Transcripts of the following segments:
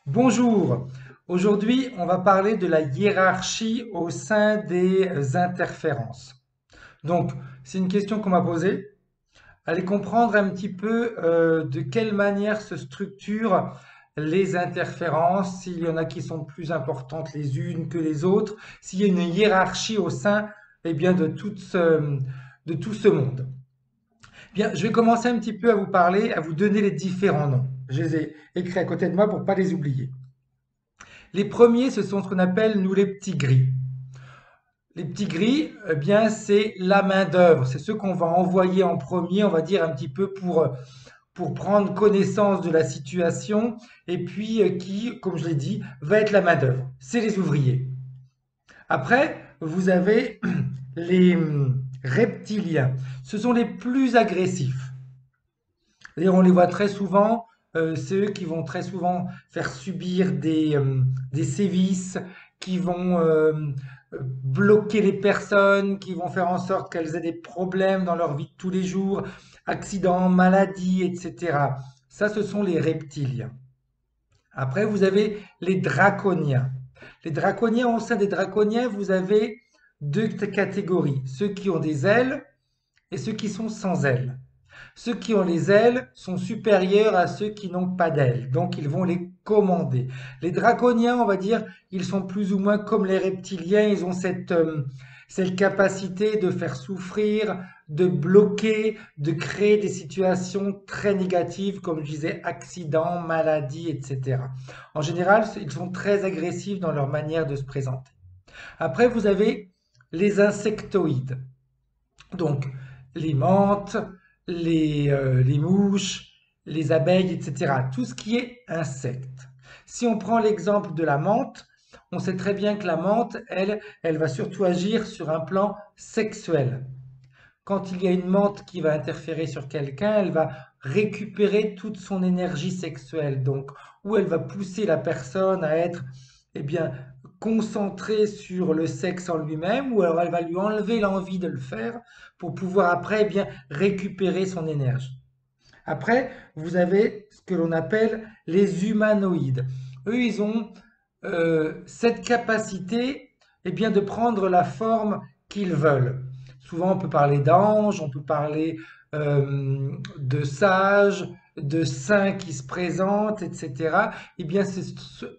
Bonjour, aujourd'hui on va parler de la hiérarchie au sein des interférences. Donc c'est une question qu'on m'a posée. Allez comprendre un petit peu de quelle manière se structurent les interférences, s'il y en a qui sont plus importantes les unes que les autres, s'il y a une hiérarchie au sein bien, de tout ce monde. Bien, je vais commencer un petit peu à vous parler, à vous donner les différents noms. Je les ai écrits à côté de moi pour ne pas les oublier. Les premiers, ce sont ce qu'on appelle, nous, les petits gris. Les petits gris, eh bien, c'est la main-d'œuvre. C'est ceux qu'on va envoyer en premier, on va dire, un petit peu pour prendre connaissance de la situation et puis qui, comme je l'ai dit, va être la main-d'œuvre. C'est les ouvriers. Après, vous avez les reptiliens. Ce sont les plus agressifs. D'ailleurs, on les voit très souvent, c'est eux qui vont très souvent faire subir des sévices, qui vont bloquer les personnes, qui vont faire en sorte qu'elles aient des problèmes dans leur vie de tous les jours, accidents, maladies, etc. Ça, ce sont les reptiliens. Après, vous avez les draconiens. Les draconiens, au sein des draconiens, vous avez deux catégories, ceux qui ont des ailes et ceux qui sont sans ailes. Ceux qui ont les ailes sont supérieurs à ceux qui n'ont pas d'ailes, donc ils vont les commander. Les draconiens, on va dire, ils sont plus ou moins comme les reptiliens, ils ont cette capacité de faire souffrir, de bloquer, de créer des situations très négatives, comme je disais, accidents, maladies, etc. En général, ils sont très agressifs dans leur manière de se présenter. Après, vous avez les insectoïdes. Donc, les menthes, les mouches, les abeilles, etc. Tout ce qui est insecte. Si on prend l'exemple de la menthe, on sait très bien que la menthe, elle va surtout agir sur un plan sexuel. Quand il y a une menthe qui va interférer sur quelqu'un, elle va récupérer toute son énergie sexuelle. Donc, ou elle va pousser la personne à être, eh bien, concentrée sur le sexe en lui-même, ou alors elle va lui enlever l'envie de le faire pour pouvoir après, eh bien, récupérer son énergie. Après, vous avez ce que l'on appelle les humanoïdes. Eux, ils ont cette capacité bien, de prendre la forme qu'ils veulent. Souvent, on peut parler d'anges, on peut parler de sages, de saints qui se présentent, etc. Eh bien, c'est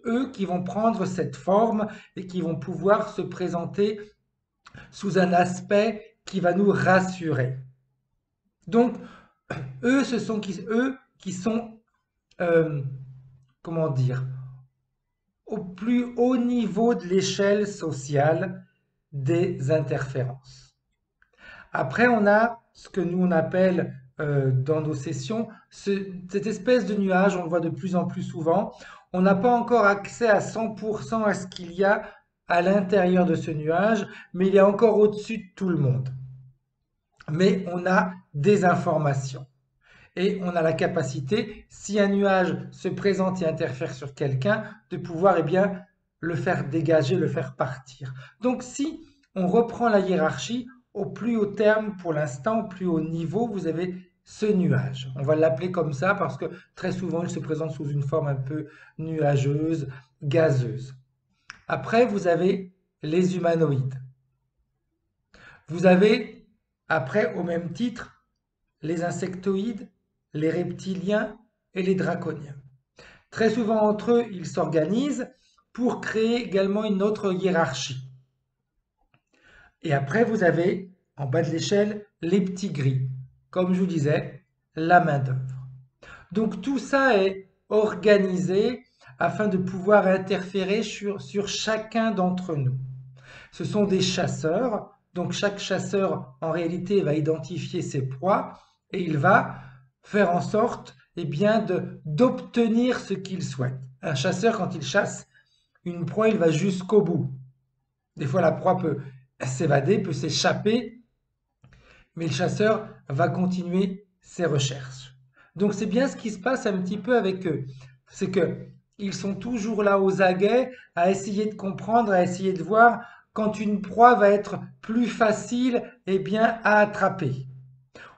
eux qui vont prendre cette forme et qui vont pouvoir se présenter sous un aspect qui va nous rassurer. Donc, eux qui sont, euh, comment dire, au plus haut niveau de l'échelle sociale des interférences. Après, on a ce que nous on appelle dans nos sessions cette espèce de nuage, on le voit de plus en plus souvent. On n'a pas encore accès à 100% à ce qu'il y a à l'intérieur de ce nuage, mais il est encore au-dessus de tout le monde. Mais on a des informations. Et on a la capacité, si un nuage se présente et interfère sur quelqu'un, de pouvoir bien, le faire dégager, le faire partir. Donc si on reprend la hiérarchie, au plus haut terme, pour l'instant, au plus haut niveau, vous avez ce nuage. On va l'appeler comme ça parce que très souvent, il se présente sous une forme un peu nuageuse, gazeuse. Après, vous avez les humanoïdes. Vous avez, après, au même titre, les insectoïdes, les reptiliens et les draconiens. Très souvent entre eux, ils s'organisent pour créer également une autre hiérarchie. Et après, vous avez, en bas de l'échelle, les petits gris. Comme je vous disais, la main-d'œuvre. Donc tout ça est organisé afin de pouvoir interférer sur chacun d'entre nous. Ce sont des chasseurs, donc chaque chasseur en réalité va identifier ses proies et il va faire en sorte bien d'obtenir ce qu'il souhaite. Un chasseur, quand il chasse une proie, il va jusqu'au bout. Des fois, la proie peut s'évader, peut s'échapper, mais le chasseur va continuer ses recherches. Donc c'est bien ce qui se passe un petit peu avec eux. C'est que ils sont toujours là aux aguets à essayer de comprendre, à essayer de voir quand une proie va être plus facile bien, à attraper.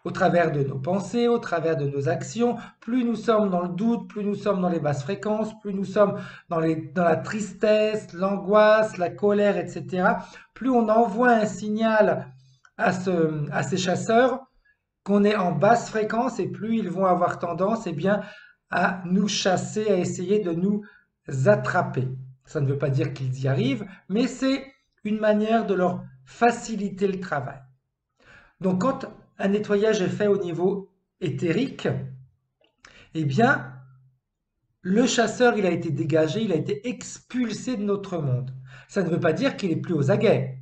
au travers de nos pensées, au travers de nos actions. Plus nous sommes dans le doute, plus nous sommes dans les basses fréquences, plus nous sommes dans la tristesse, l'angoisse, la colère, etc., plus on envoie un signal à ces chasseurs qu'on est en basse fréquence et plus ils vont avoir tendance bien, à nous chasser, à essayer de nous attraper. Ça ne veut pas dire qu'ils y arrivent, mais c'est une manière de leur faciliter le travail. Donc quand un nettoyage est fait au niveau éthérique, eh bien, le chasseur, il a été dégagé, il a été expulsé de notre monde. Ça ne veut pas dire qu'il est plus aux aguets,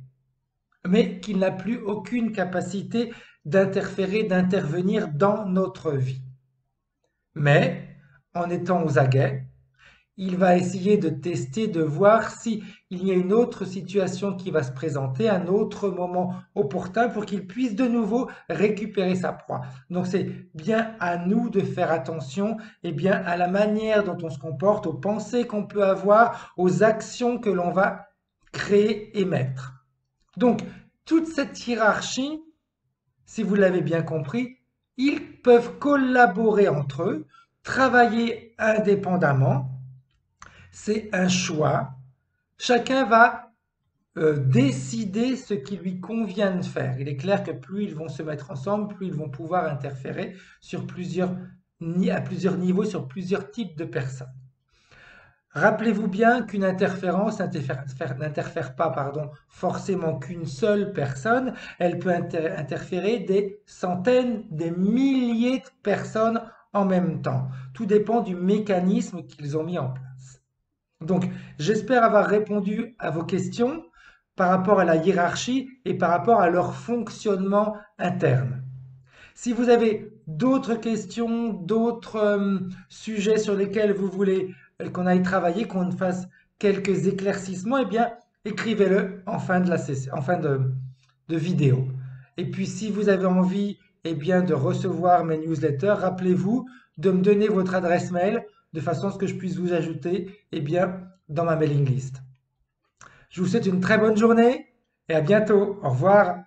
mais qu'il n'a plus aucune capacité d'interférer, d'intervenir dans notre vie. Mais, en étant aux aguets, il va essayer de tester, de voir s'il y a une autre situation qui va se présenter, un autre moment opportun pour qu'il puisse de nouveau récupérer sa proie. Donc c'est bien à nous de faire attention bien, à la manière dont on se comporte, aux pensées qu'on peut avoir, aux actions que l'on va créer et mettre. Donc toute cette hiérarchie, si vous l'avez bien compris, ils peuvent collaborer entre eux, travailler indépendamment. C'est un choix. Chacun va décider ce qui lui convient de faire. Il est clair que plus ils vont se mettre ensemble, plus ils vont pouvoir interférer sur à plusieurs niveaux, sur plusieurs types de personnes. Rappelez-vous bien qu'une interférence n'interfère pas forcément qu'une seule personne, elle peut interférer des centaines, des milliers de personnes en même temps. Tout dépend du mécanisme qu'ils ont mis en place. Donc, j'espère avoir répondu à vos questions par rapport à la hiérarchie et par rapport à leur fonctionnement interne. Si vous avez d'autres questions, d'autres sujets sur lesquels vous voulez qu'on aille travailler, qu'on fasse quelques éclaircissements, eh bien, écrivez-le en fin de vidéo. Et puis, si vous avez envie bien, de recevoir mes newsletters, rappelez-vous de me donner votre adresse mail de façon à ce que je puisse vous ajouter bien, dans ma mailing list. Je vous souhaite une très bonne journée et à bientôt. Au revoir.